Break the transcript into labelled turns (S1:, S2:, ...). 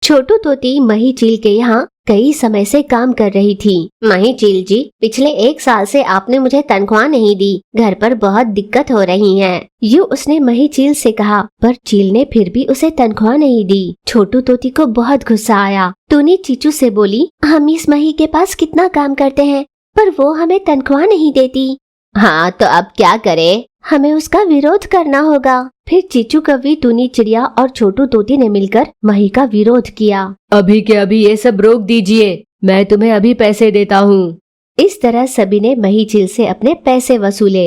S1: छोटू तोती मही चील के यहाँ कई समय से काम कर रही थी। मही चील जी, पिछले 1 साल से आपने मुझे तनख्वाह नहीं दी, घर पर बहुत दिक्कत हो रही है। यूँ उसने मही चील से कहा, पर चील ने फिर भी उसे तनख्वाह नहीं दी। छोटू तोती को बहुत गुस्सा आया। टूनी चीचू से बोली, हम इस मही के पास कितना काम करते हैं, पर वो हमें तनख्वाह नहीं देती। हाँ, तो अब क्या करे? हमें उसका विरोध करना होगा। फिर चीचू कौवी, टूनी चिड़िया और छोटू तोती ने मिलकर मही का विरोध किया।
S2: अभी के अभी ये सब रोक दीजिए, मैं तुम्हें अभी पैसे देता हूँ।
S1: इस तरह सभी ने मही चील से अपने पैसे वसूले।